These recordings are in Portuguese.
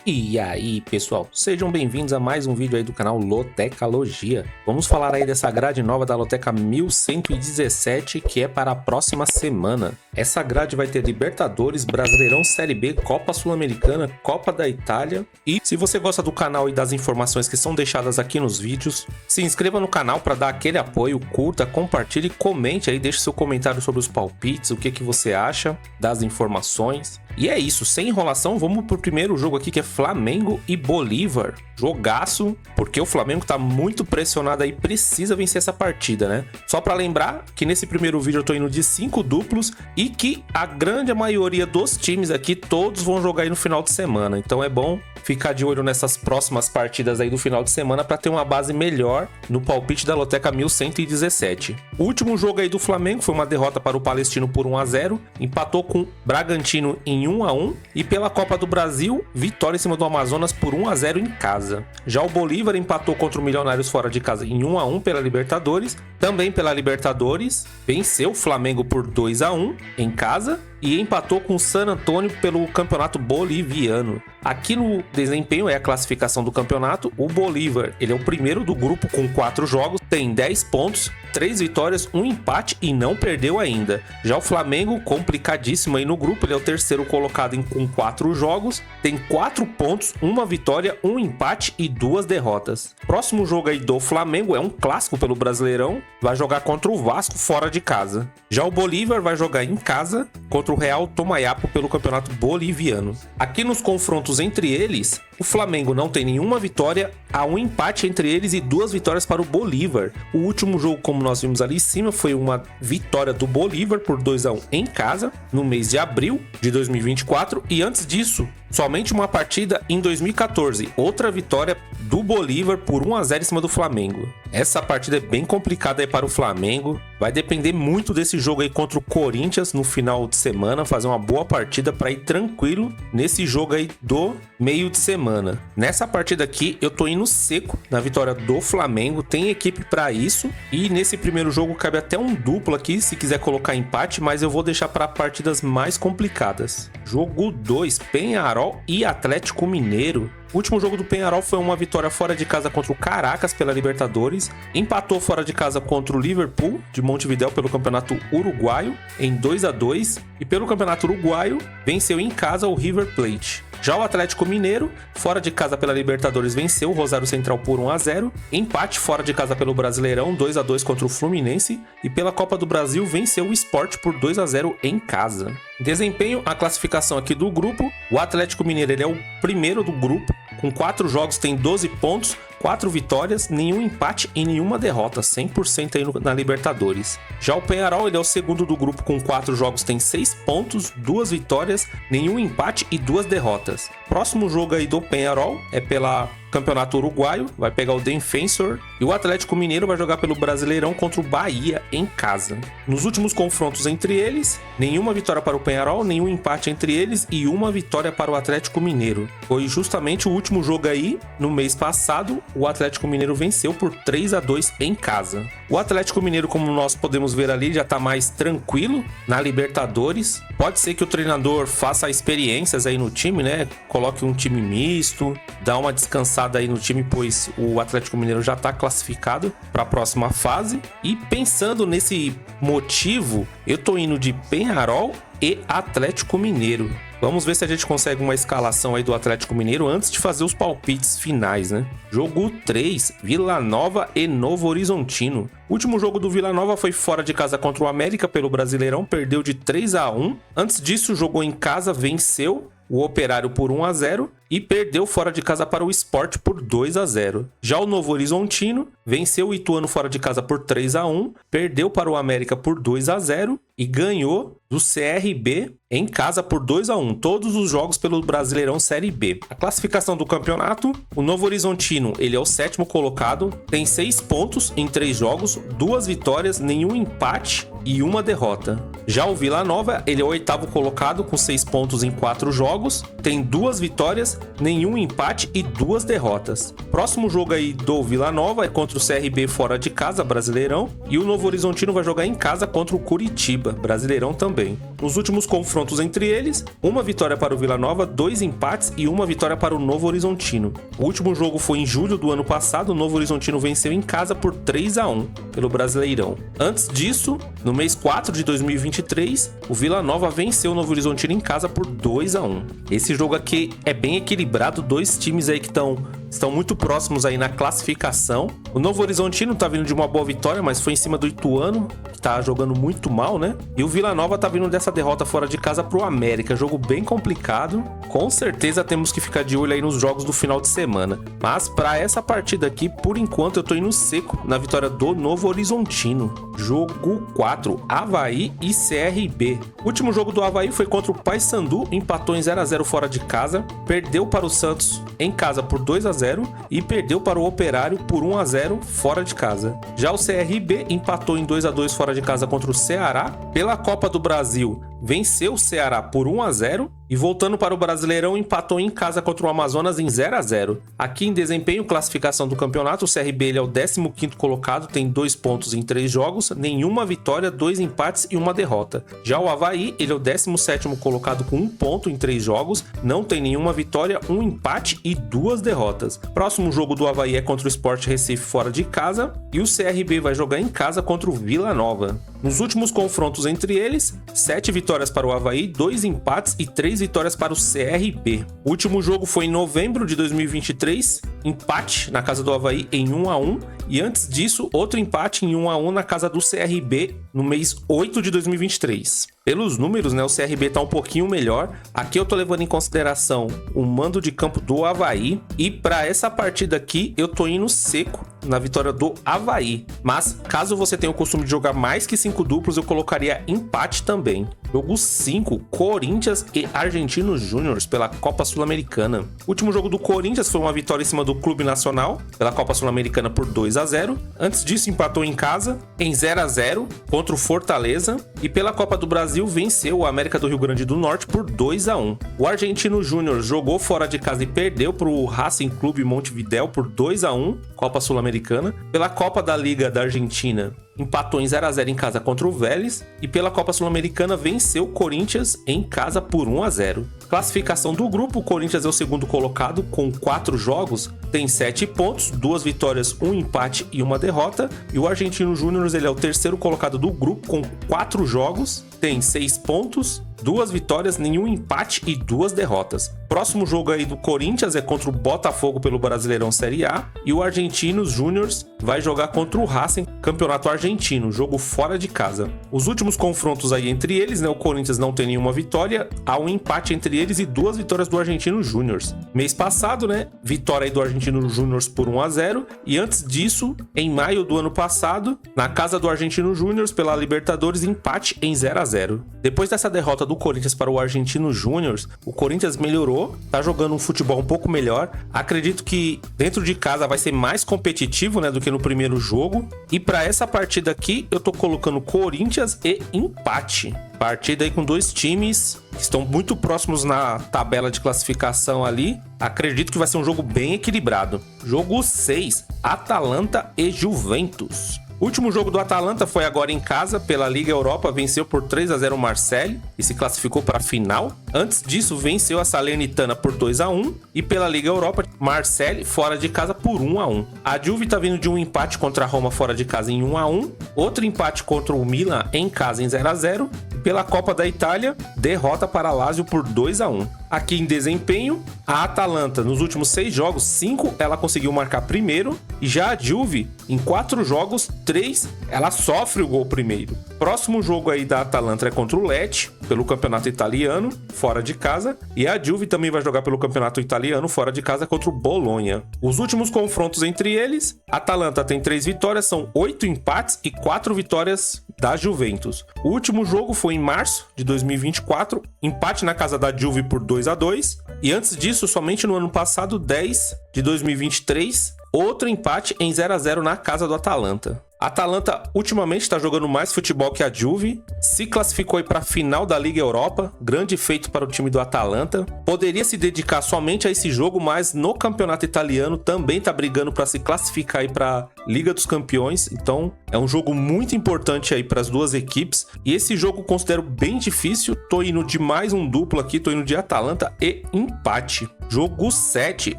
E aí, pessoal, sejam bem-vindos a mais um vídeo aí do canal Lotecalogia. Vamos falar aí dessa grade nova da Loteca 1117, que é para a próxima semana. Essa grade vai ter Libertadores, Brasileirão Série B, Copa Sul-Americana, Copa da Itália. E se você gosta do canal e das informações que são deixadas aqui nos vídeos, se inscreva no canal para dar aquele apoio, curta, compartilhe, comente aí, deixe seu comentário sobre os palpites, o que você acha das informações. E é isso, sem enrolação, vamos pro primeiro jogo aqui, que é Flamengo e Bolívar. Jogaço, porque o Flamengo tá muito pressionado aí, precisa vencer essa partida, né? Só pra lembrar que nesse primeiro vídeo eu tô indo de 5 duplos e que a grande maioria dos times aqui, todos vão jogar aí no final de semana. Então é bom ficar de olho nessas próximas partidas aí do final de semana para ter uma base melhor no palpite da Loteca 1117. O último jogo aí do Flamengo foi uma derrota para o Palestino por 1-0, empatou com o Bragantino em 1-1 e pela Copa do Brasil, vitória em cima do Amazonas por 1-0 em casa. Já o Bolívar empatou contra o Milionários fora de casa em 1-1 pela Libertadores, também pela Libertadores, venceu o Flamengo por 2-1 em casa e empatou com o San Antonio pelo Campeonato Boliviano. Aqui no desempenho é a classificação do campeonato. O Bolívar, ele é o primeiro do grupo com 4 jogos, tem 10 pontos, 3 vitórias, 1 empate e não perdeu ainda. Já o Flamengo, complicadíssimo aí no grupo, ele é o terceiro colocado com 4 jogos, tem 4 pontos, 1 vitória, 1 empate e 2 derrotas. Próximo jogo aí do Flamengo é um clássico pelo Brasileirão, vai jogar contra o Vasco fora de casa. Já o Bolívar vai jogar em casa contra o Real Tomayapo pelo Campeonato Boliviano. Aqui nos confrontos entre eles, o Flamengo não tem nenhuma vitória, há um empate entre eles e 2 vitórias para o Bolívar. O último jogo, como nós vimos ali em cima, foi uma vitória do Bolívar por 2-1 em casa, no mês de abril de 2024, e antes disso, somente uma partida em 2014, outra vitória do Bolívar por 1-0 em cima do Flamengo. Essa partida é bem complicada aí para o Flamengo, vai depender muito desse jogo aí contra o Corinthians no final de semana, fazer uma boa partida para ir tranquilo nesse jogo aí do meio de semana. Nessa partida aqui eu tô indo seco na vitória do Flamengo, tem equipe para isso, e nesse primeiro jogo cabe até um duplo aqui se quiser colocar empate, mas eu vou deixar para partidas mais complicadas. Jogo 2, Peñarol e Atlético Mineiro. O último jogo do Peñarol foi uma vitória fora de casa contra o Caracas pela Libertadores, empatou fora de casa contra o Liverpool de Montevidéu pelo Campeonato Uruguaio em 2-2 e pelo Campeonato Uruguaio venceu em casa o River Plate. Já o Atlético Mineiro, fora de casa pela Libertadores, venceu o Rosário Central por 1-0, empate fora de casa pelo Brasileirão 2-2 contra o Fluminense e pela Copa do Brasil venceu o Sport por 2-0 em casa. Desempenho, a classificação aqui do grupo, o Atlético Mineiro ele é o primeiro do grupo, com 4 jogos tem 12 pontos, 4 vitórias, nenhum empate e nenhuma derrota, 100% aí na Libertadores. Já o Peñarol ele é o segundo do grupo com 4 jogos, tem 6 pontos, 2 vitórias, nenhum empate e 2 derrotas. Próximo jogo aí do Peñarol é pela Campeonato Uruguaio, vai pegar o Defensor, e o Atlético Mineiro vai jogar pelo Brasileirão contra o Bahia em casa. Nos últimos confrontos entre eles, nenhuma vitória para o Peñarol, nenhum empate entre eles e uma vitória para o Atlético Mineiro. Foi justamente o último jogo aí, no mês passado, o Atlético Mineiro venceu por 3-2 em casa. O Atlético Mineiro, como nós podemos ver ali, já está mais tranquilo na Libertadores. Pode ser que o treinador faça experiências aí no time, né? Coloque um time misto, dá uma descansada aí no time, pois o Atlético Mineiro já está classificado para a próxima fase. E pensando nesse motivo, eu tô indo de Peñarol e Atlético Mineiro. Vamos ver se a gente consegue uma escalação aí do Atlético Mineiro antes de fazer os palpites finais, né? Jogo 3, Vila Nova e Novo Horizontino. O último jogo do Vila Nova foi fora de casa contra o América pelo Brasileirão, perdeu de 3-1. Antes disso, jogou em casa, venceu o Operário por 1-0 e perdeu fora de casa para o Sport por 2-0. Já o Novo Horizontino venceu o Ituano fora de casa por 3-1, perdeu para o América por 2-0 e ganhou do CRB em casa por 2-1, todos os jogos pelo Brasileirão Série B. A classificação do campeonato, o Novo Horizontino ele é o 7º colocado, tem 6 pontos em 3 jogos, 2 vitórias, nenhum empate e uma derrota. Já o Vila Nova, ele é o 8º colocado com 6 pontos em 4 jogos, tem 2 vitórias, nenhum empate e 2 derrotas. Próximo jogo aí do Vila Nova é contra o CRB fora de casa, Brasileirão, e o Novo Horizontino vai jogar em casa contra o Curitiba, Brasileirão também. Nos últimos confrontos entre eles, uma vitória para o Vila Nova, 2 empates e uma vitória para o Novo Horizontino. O último jogo foi em julho do ano passado, o Novo Horizontino venceu em casa por 3-1 pelo Brasileirão. Antes disso, no mês 4 de 2023, o Vila Nova venceu o Novo Horizontino em casa por 2-1. Esse jogo aqui é bem equilibrado, 2 times aí que estão muito próximos aí na classificação. O Novo Horizontino tá vindo de uma boa vitória, mas foi em cima do Ituano, que tá jogando muito mal, né? E o Vila Nova tá vindo dessa derrota fora de casa pro América, jogo bem complicado. Com certeza temos que ficar de olho aí nos jogos do final de semana. Mas para essa partida aqui, por enquanto eu tô indo seco na vitória do Novo Horizontino. Jogo 4, Avaí e CRB. O último jogo do Avaí foi contra o Paysandu, empatou em 0-0 fora de casa, perdeu para o Santos em casa por 2-0 e perdeu para o Operário por 1-0 fora de casa. Já o CRB empatou em 2-2 fora de casa contra o Ceará. Pela Copa do Brasil, venceu o Ceará por 1-0 e voltando para o Brasileirão empatou em casa contra o Amazonas em 0-0. Aqui em desempenho, classificação do campeonato, o CRB ele é o 15º colocado, tem 2 pontos em 3 jogos, nenhuma vitória, 2 empates e uma derrota. Já o Avaí, ele é o 17º colocado com 1 ponto em 3 jogos, não tem nenhuma vitória, 1 empate e 2 derrotas. Próximo jogo do Avaí é contra o Sport Recife fora de casa e o CRB vai jogar em casa contra o Vila Nova. Nos últimos confrontos entre eles, 7 vitórias para o Avaí, 2 empates e 3 vitórias para o CRB. O último jogo foi em novembro de 2023, empate na casa do Avaí em 1-1 e antes disso, outro empate em 1-1 na casa do CRB no mês 8 de 2023. Pelos números, né, o CRB tá um pouquinho melhor. Aqui eu tô levando em consideração o mando de campo do Avaí e para essa partida aqui eu tô indo seco na vitória do Avaí. Mas caso você tenha o costume de jogar mais que 5 duplos, eu colocaria empate também. Jogo 5, Corinthians e Argentinos Júniors pela Copa Sul-Americana. O último jogo do Corinthians foi uma vitória em cima do Clube Nacional pela Copa Sul-Americana por 2-0. Antes disso, empatou em casa em 0-0 contra o Fortaleza e pela Copa do Brasil venceu o América do Rio Grande do Norte por 2-1. O Argentino Júnior jogou fora de casa e perdeu para o Racing Clube Montevidéu por 2-1, Copa Sul-Americana. Pela Copa da Liga da Argentina, empatou em 0-0 em casa contra o Vélez e pela Copa Sul-Americana venceu o Corinthians em casa por 1-0. Classificação do grupo, o Corinthians é o 2º colocado com 4 jogos, tem 7 pontos, 2 vitórias, 1 empate e 1 derrota. E o Argentino Júnior ele é o 3º colocado do grupo com 4 jogos, tem 6 pontos, 2 vitórias, nenhum empate e 2 derrotas. Próximo jogo aí do Corinthians é contra o Botafogo pelo Brasileirão Série A e o Argentinos Júniors vai jogar contra o Racing, Campeonato Argentino, jogo fora de casa. Os últimos confrontos aí entre eles, né, o Corinthians não tem nenhuma vitória, há um empate entre eles e 2 vitórias do Argentinos Júniors. Mês passado, né, vitória aí do Argentinos Júniors por 1-0 e antes disso, em maio do ano passado, na casa do Argentinos Júniors pela Libertadores, empate em 0-0. Depois dessa derrota do Corinthians para o Argentinos Júniors, o Corinthians melhorou, tá jogando um futebol um pouco melhor. Acredito que dentro de casa vai ser mais competitivo, né, do que no primeiro jogo. E para essa partida aqui, eu tô colocando Corinthians e empate. Partida aí com 2 times que estão muito próximos na tabela de classificação ali. Acredito que vai ser um jogo bem equilibrado. Jogo 6, Atalanta e Juventus. O último jogo do Atalanta foi agora em casa pela Liga Europa, venceu por 3-0 o Marseille e se classificou para a final. Antes disso, venceu a Salernitana por 2-1 e pela Liga Europa, Marseille fora de casa por 1-1. A Juve está vindo de um empate contra a Roma fora de casa em 1-1, outro empate contra o Milan em casa em 0-0 e pela Copa da Itália, derrota para a Lazio por 2-1. Aqui em desempenho, a Atalanta nos últimos 6 jogos, 5 ela conseguiu marcar primeiro e já a Juve em 4 jogos, 3 ela sofre o gol primeiro. Próximo jogo aí da Atalanta é contra o Lecce, pelo campeonato italiano, fora de casa, e a Juve também vai jogar pelo campeonato italiano, fora de casa, contra o Bolonha. Os últimos confrontos entre eles, a Atalanta tem 3 vitórias, são 8 empates e 4 vitórias da Juventus. O último jogo foi em março de 2024, empate na casa da Juve por 2-2, e antes disso, somente no ano passado, 10 de 2023, outro empate em 0-0 na casa do Atalanta. Atalanta ultimamente está jogando mais futebol que a Juve, se classificou aí para a final da Liga Europa, grande feito para o time do Atalanta. Poderia se dedicar somente a esse jogo, mas no campeonato italiano também está brigando para se classificar aí para a Liga dos Campeões, então é um jogo muito importante aí para as duas equipes. E esse jogo eu considero bem difícil, tô indo de mais um duplo aqui, tô indo de Atalanta e empate. Jogo 7,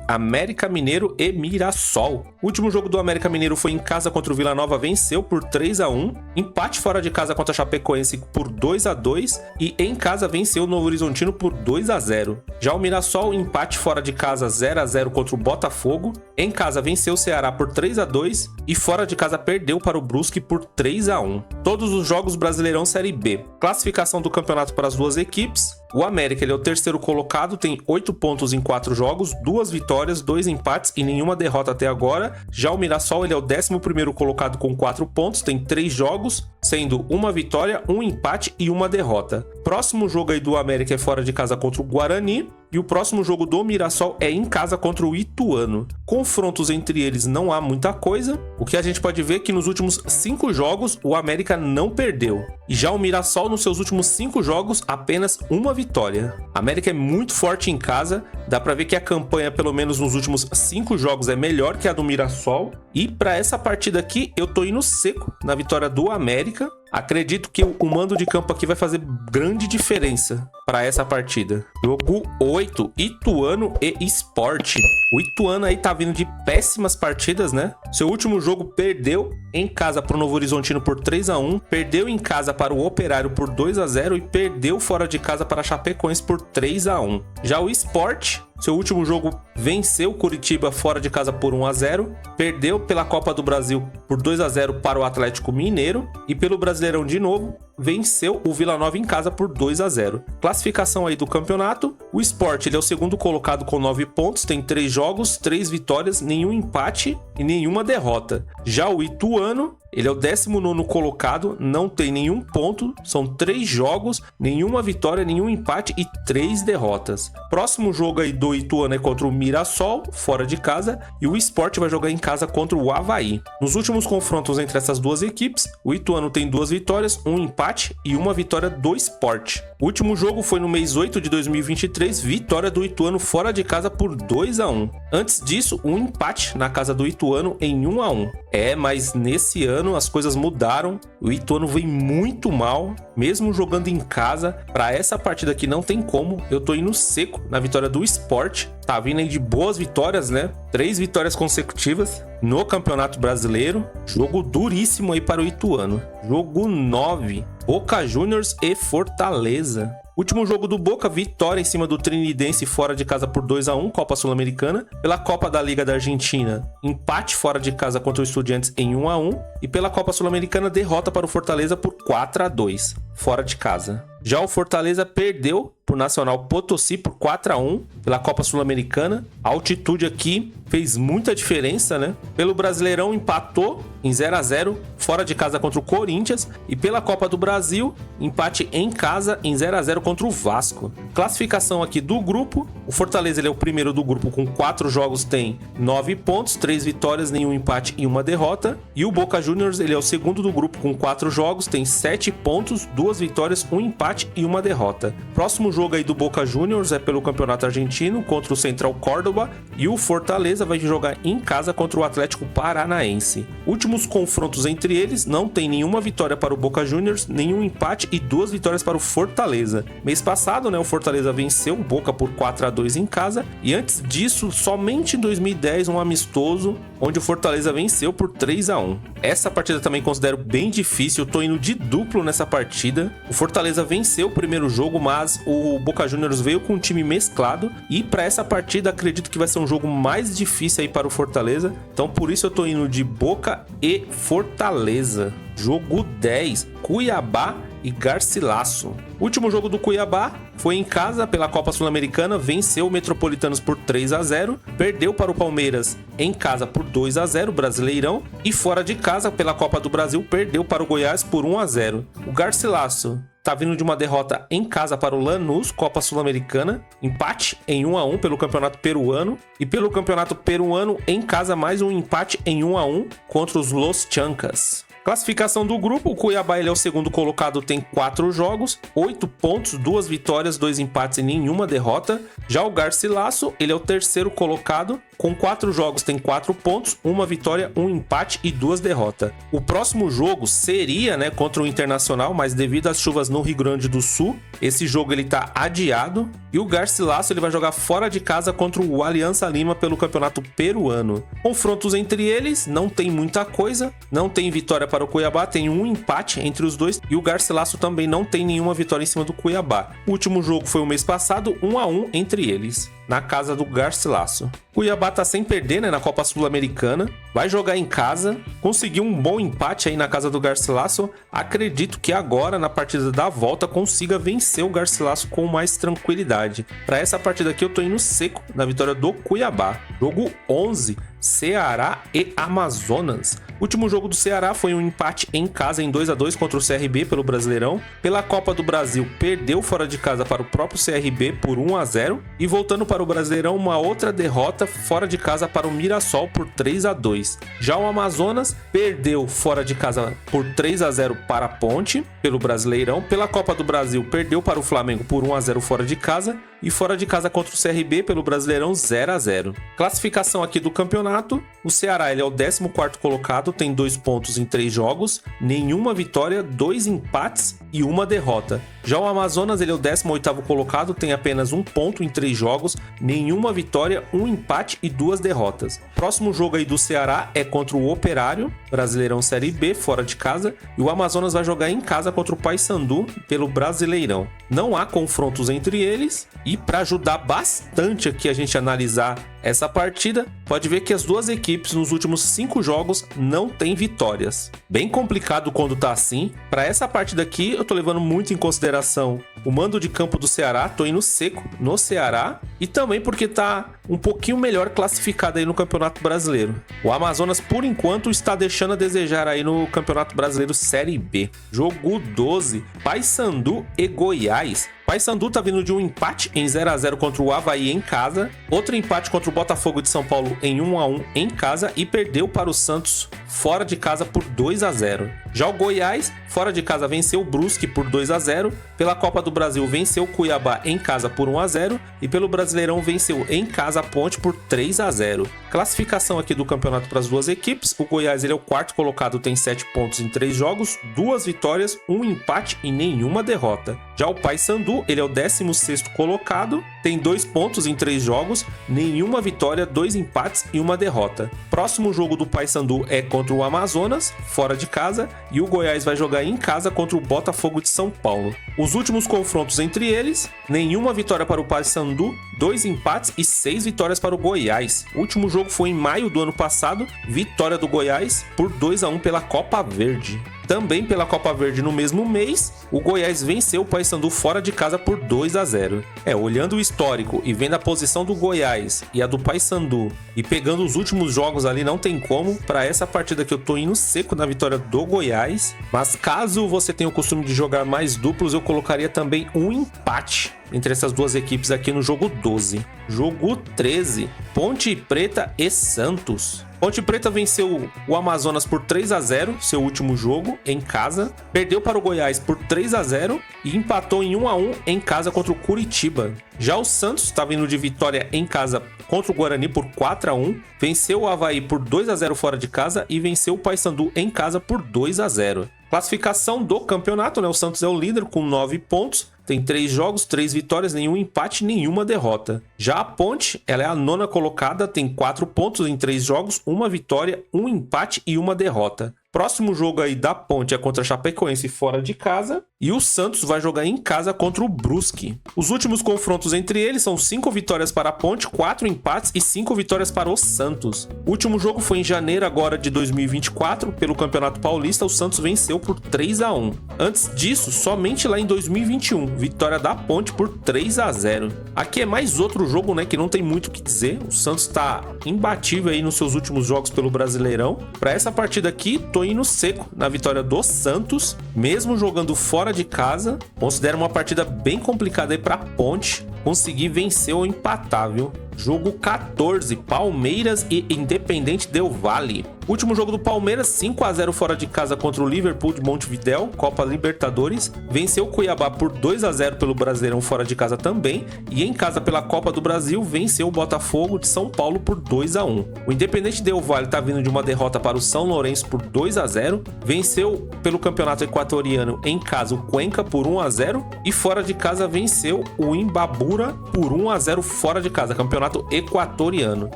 América Mineiro e Mirassol. O último jogo do América Mineiro foi em casa contra o Vila Nova, venceu por 3-1. Empate fora de casa contra a Chapecoense por 2-2. E em casa venceu o Novo Horizontino por 2-0. Já o Mirassol, empate fora de casa 0-0 contra o Botafogo. Em casa venceu o Ceará por 3-2. E fora de casa perdeu para o Brusque por 3-1. Todos os jogos Brasileirão Série B. Classificação do campeonato para as duas equipes. O América ele é o terceiro colocado, tem 8 pontos em 4 jogos, 2 vitórias, 2 empates e nenhuma derrota até agora. Já o Mirassol ele é o 11º colocado com 4 pontos, tem 3 jogos, sendo uma vitória, um empate e uma derrota. Próximo jogo aí do América é fora de casa contra o Guarani. E o próximo jogo do Mirassol é em casa contra o Ituano. Confrontos entre eles não há muita coisa. O que a gente pode ver é que nos últimos 5 jogos o América não perdeu. E já o Mirassol nos seus últimos 5 jogos apenas uma vitória. A América é muito forte em casa. Dá pra ver que a campanha, pelo menos nos últimos 5 jogos, é melhor que a do Mirassol. E para essa partida aqui eu tô indo seco na vitória do América. Acredito que o mando de campo aqui vai fazer grande diferença para essa partida. Jogo 8, Ituano e Sport. O Ituano aí tá vindo de péssimas partidas, né? Seu último jogo perdeu em casa para o Novo Horizontino por 3-1, perdeu em casa para o Operário por 2-0 e perdeu fora de casa para a Chapecoense por 3-1. Já o Sport, seu último jogo venceu o Curitiba fora de casa por 1-0, perdeu pela Copa do Brasil por 2-0 para o Atlético Mineiro e pelo Brasileirão de novo venceu o Vila Nova em casa por 2-0. Classificação aí do campeonato, o Sport ele é o segundo colocado com 9 pontos, tem 3 jogos, 3 vitórias, nenhum empate e nenhuma derrota. Já o Ituano, ele é o 19º colocado, não tem nenhum ponto, são 3 jogos, nenhuma vitória, nenhum empate e 3 derrotas. Próximo jogo aí do Ituano é contra o Mirassol, fora de casa, e o Sport vai jogar em casa contra o Avaí. Nos últimos confrontos entre essas duas equipes, o Ituano tem 2 vitórias, um empate e uma vitória do Sport. O último jogo foi no mês 8 de 2023, vitória do Ituano fora de casa por 2-1. Antes disso, um empate na casa do Ituano em 1-1. Mas nesse ano as coisas mudaram, o Ituano vem muito mal, mesmo jogando em casa. Para essa partida aqui não tem como, eu tô indo seco na vitória do Sport. Tá vindo aí de boas vitórias, né? 3 vitórias consecutivas no Campeonato Brasileiro. Jogo duríssimo aí para o Ituano. Jogo 9, Boca Juniors e Fortaleza. Último jogo do Boca, vitória em cima do Trinidense fora de casa por 2-1, Copa Sul-Americana. Pela Copa da Liga da Argentina, empate fora de casa contra o Estudiantes em 1-1. E pela Copa Sul-Americana, derrota para o Fortaleza por 4-2, fora de casa. Já o Fortaleza perdeu pro Nacional Potosí por 4-1 pela Copa Sul-Americana. A altitude aqui fez muita diferença, né? Pelo Brasileirão empatou em 0-0 fora de casa contra o Corinthians e pela Copa do Brasil, empate em casa em 0-0 contra o Vasco. Classificação aqui do grupo, o Fortaleza ele é o primeiro do grupo com 4 jogos, tem 9 pontos, 3 vitórias, nenhum empate e uma derrota. E o Boca Juniors ele é o segundo do grupo com 4 jogos, tem 7 pontos, 2 vitórias, um empate e uma derrota. Próximo jogo aí do Boca Juniors é pelo Campeonato Argentino contra o Central Córdoba e o Fortaleza vai jogar em casa contra o Atlético Paranaense. Últimos confrontos entre eles, não tem nenhuma vitória para o Boca Juniors, nenhum empate e 2 vitórias para o Fortaleza. Mês passado, né, o Fortaleza venceu o Boca por 4-2 em casa e antes disso, somente em 2010, um amistoso onde o Fortaleza venceu por 3-1. Essa partida também considero bem difícil, eu tô indo de duplo nessa partida. O Fortaleza venceu o primeiro jogo, mas o Boca Juniors veio com um time mesclado e para essa partida acredito que vai ser um jogo mais difícil aí para o Fortaleza. Então por isso eu tô indo de Boca e Fortaleza. Jogo 10, Cuiabá e Garcilasso. O último jogo do Cuiabá foi em casa pela Copa Sul-Americana, venceu o Metropolitanos por 3-0, perdeu para o Palmeiras em casa por 2-0, Brasileirão, e fora de casa pela Copa do Brasil perdeu para o Goiás por 1-0. O Garcilasso tá vindo de uma derrota em casa para o Lanús, Copa Sul-Americana, empate em 1-1 pelo Campeonato Peruano, e pelo Campeonato Peruano em casa mais um empate em 1-1 contra os Los Chancas. Classificação do grupo, o Cuiabá ele é o segundo colocado, tem 4 jogos, 8 pontos, 2 vitórias, 2 empates e nenhuma derrota. Já o Garcilasso, ele é o terceiro colocado, com 4 jogos tem 4 pontos, 1 vitória, 1 empate e 2 derrotas. O próximo jogo seria, né, contra o Internacional, mas devido às chuvas no Rio Grande do Sul, esse jogo ele tá adiado. E o Garcilasso ele vai jogar fora de casa contra o Aliança Lima pelo Campeonato Peruano. Confrontos entre eles, não tem muita coisa, não tem vitória para o Cuiabá, tem um empate entre os dois e o Garcilasso também não tem nenhuma vitória em cima do Cuiabá. O último jogo foi o mês passado, 1-1 entre eles, na casa do Garcilasso. Cuiabá tá sem perder, né, na Copa Sul-Americana, vai jogar em casa, conseguiu um bom empate aí na casa do Garcilasso. Acredito que agora, na partida da volta, consiga vencer o Garcilasso com mais tranquilidade. Para essa partida aqui eu tô indo seco na vitória do Cuiabá. Jogo 11, Ceará e Amazonas. O último jogo do Ceará foi um empate em casa em 2-2 contra o CRB pelo Brasileirão. Pela Copa do Brasil, perdeu fora de casa para o próprio CRB por 1-0. E voltando para o Brasileirão, uma outra derrota fora de casa para o Mirassol por 3-2. Já o Amazonas perdeu fora de casa por 3-0 para a Ponte pelo Brasileirão. Pela Copa do Brasil, perdeu para o Flamengo por 1-0 fora de casa. E fora de casa contra o CRB pelo Brasileirão 0-0. Classificação aqui do campeonato, o Ceará ele é o 14º colocado, tem 2 pontos em 3 jogos, nenhuma vitória, 2 empates e 1 derrota. Já o Amazonas ele é o 18º colocado, tem apenas 1 ponto em 3 jogos, nenhuma vitória, 1 empate e 2 derrotas. Próximo jogo aí do Ceará é contra o Operário, Brasileirão Série B, fora de casa, e o Amazonas vai jogar em casa contra o Paysandu pelo Brasileirão. Não há confrontos entre eles, e para ajudar bastante aqui a gente analisar essa partida, pode ver que as duas equipes nos últimos 5 jogos não têm vitórias. Bem complicado quando tá assim. Para essa partida aqui, eu tô levando muito em consideração o mando de campo do Ceará, tô indo seco no Ceará, e também porque tá um pouquinho melhor classificado aí no Campeonato Brasileiro. O Amazonas, por enquanto, está deixando a desejar aí no Campeonato Brasileiro Série B. Jogo 12, Paysandu e Goiás. Paysandu tá vindo de um empate em 0-0 contra o Avaí em casa, outro empate contra o Botafogo de São Paulo em 1-1 em casa e perdeu para o Santos fora de casa por 2-0. Já o Goiás, fora de casa, venceu o Brusque por 2-0, pela Copa do Brasil venceu o Cuiabá em casa por 1-0 e pelo Brasileirão venceu em casa a Ponte por 3-0. Classificação aqui do campeonato para as duas equipes, o Goiás ele é o 4º colocado, tem 7 pontos em 3 jogos, 2 vitórias, 1 empate e nenhuma derrota. Já o Paysandu, ele é o 16º colocado, tem 2 pontos em 3 jogos, nenhuma vitória, 2 empates e 1 derrota. Próximo jogo do Paysandu é contra o Amazonas, fora de casa, e o Goiás vai jogar em casa contra o Botafogo de São Paulo. Os últimos confrontos entre eles, nenhuma vitória para o Paysandu, 2 empates e 6 vitórias para o Goiás. O último jogo foi em maio do ano passado, vitória do Goiás por 2-1 pela Copa Verde. Também pela Copa Verde no mesmo mês, o Goiás venceu o Paysandu fora de casa por 2-0. Olhando o histórico e vendo a posição do Goiás e a do Paysandu e pegando os últimos jogos ali, não tem como. Para essa partida que eu tô indo seco na vitória do Goiás, mas caso você tenha o costume de jogar mais duplos, eu colocaria também um empate entre essas duas equipes aqui no jogo 12. Jogo 13, Ponte Preta e Santos. Ponte Preta venceu o Amazonas por 3-0, seu último jogo, em casa. Perdeu para o Goiás por 3-0 e empatou em 1-1 em casa contra o Curitiba. Já o Santos está vindo de vitória em casa contra o Guarani por 4-1. Venceu o Avaí por 2-0 fora de casa e venceu o Paysandu em casa por 2-0. Classificação do campeonato, né? O Santos é o líder com 9 pontos. Tem 3 jogos, 3 vitórias, nenhum empate, nenhuma derrota. Já a Ponte, ela é a 9ª colocada, tem 4 pontos em 3 jogos, 1 vitória, 1 empate e 1 derrota. Próximo jogo aí da Ponte é contra a Chapecoense fora de casa. E o Santos vai jogar em casa contra o Brusque. Os últimos confrontos entre eles são 5 vitórias para a Ponte, 4 empates e 5 vitórias para o Santos. O último jogo foi em janeiro agora de 2024. Pelo Campeonato Paulista, o Santos venceu por 3-1. Antes disso, somente lá em 2021, vitória da Ponte por 3-0. Aqui é mais outro jogo, né, que não tem muito o que dizer. O Santos está imbatível aí nos seus últimos jogos pelo Brasileirão. Para essa partida aqui, tô indo seco na vitória do Santos, mesmo jogando fora de casa. Considero uma partida bem complicada aí para Ponte conseguir vencer ou empatar, viu? Jogo 14, Palmeiras e Independente Del Valle. Último jogo do Palmeiras, 5 a 0 fora de casa contra o Liverpool de Montevidéu, Copa Libertadores. Venceu o Cuiabá por 2 a 0 pelo Brasileirão fora de casa também. E em casa pela Copa do Brasil, venceu o Botafogo de São Paulo por 2 a 1. O Independente Del Valle está vindo de uma derrota para o São Lourenço por 2 a 0. Venceu pelo Campeonato Equatoriano em casa o Cuenca por 1 a 0. E fora de casa venceu o Imbabura por 1 a 0 fora de casa, Campeonato Equatoriano.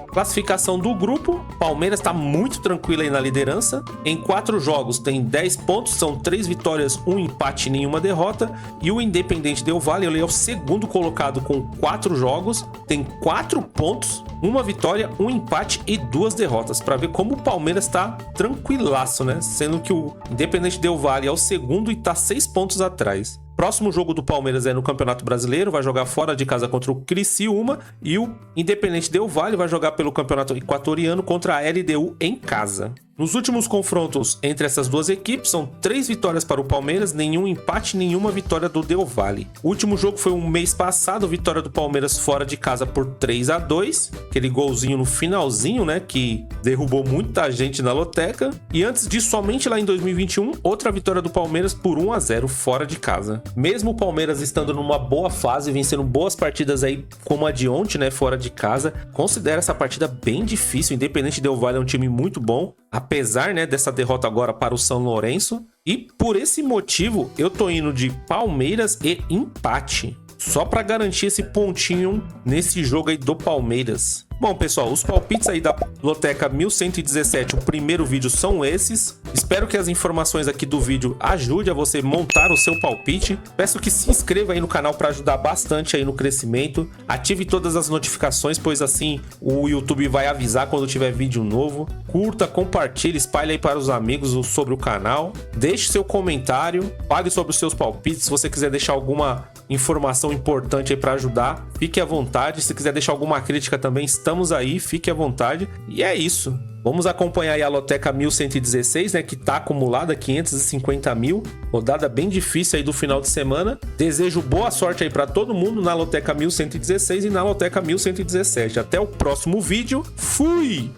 Classificação do grupo, Palmeiras está muito tranquilo aí na liderança. Em 4 jogos tem 10 pontos, são 3 vitórias, 1 empate e nenhuma derrota. E o Independente Del Valle, ele é o segundo colocado com 4 jogos, tem 4 pontos, 1 vitória, 1 empate e 2 derrotas. Para ver como o Palmeiras está tranquilaço, né? Sendo que o Independente Del Valle é o segundo e está 6 pontos atrás. Próximo jogo do Palmeiras é no Campeonato Brasileiro, vai jogar fora de casa contra o Criciúma, e o Independente Del Valle vai jogar pelo Campeonato Equatoriano contra a LDU em casa. Nos últimos confrontos entre essas duas equipes, são 3 vitórias para o Palmeiras, nenhum empate, nenhuma vitória do Del Valle. O último jogo foi um mês passado, vitória do Palmeiras fora de casa por 3 a 2, aquele golzinho no finalzinho, né, que derrubou muita gente na loteca. E antes disso, somente lá em 2021, outra vitória do Palmeiras por 1 a 0 fora de casa. Mesmo o Palmeiras estando numa boa fase, vencendo boas partidas aí, como a de ontem, né, fora de casa, considera essa partida bem difícil. O Independente Del Valle é um time muito bom, apesar, né, dessa derrota agora para o São Lourenço. E por esse motivo, eu tô indo de Palmeiras e empate, só para garantir esse pontinho nesse jogo aí do Palmeiras. Bom, pessoal, os palpites aí da Loteca 1117, o primeiro vídeo, são esses. Espero que as informações aqui do vídeo ajudem a você montar o seu palpite. Peço que se inscreva aí no canal para ajudar bastante aí no crescimento. Ative todas as notificações, pois assim o YouTube vai avisar quando tiver vídeo novo. Curta, compartilhe, espalhe aí para os amigos sobre o canal. Deixe seu comentário, fale sobre os seus palpites. Se você quiser deixar alguma informação importante aí para ajudar, fique à vontade. Se quiser deixar alguma crítica também, estamos aí, fique à vontade. E é isso. Vamos acompanhar aí a Loteca 1116, né, que tá acumulada 550 mil. Rodada bem difícil aí do final de semana. Desejo boa sorte aí para todo mundo na Loteca 1116 e na Loteca 1117. Até o próximo vídeo. Fui!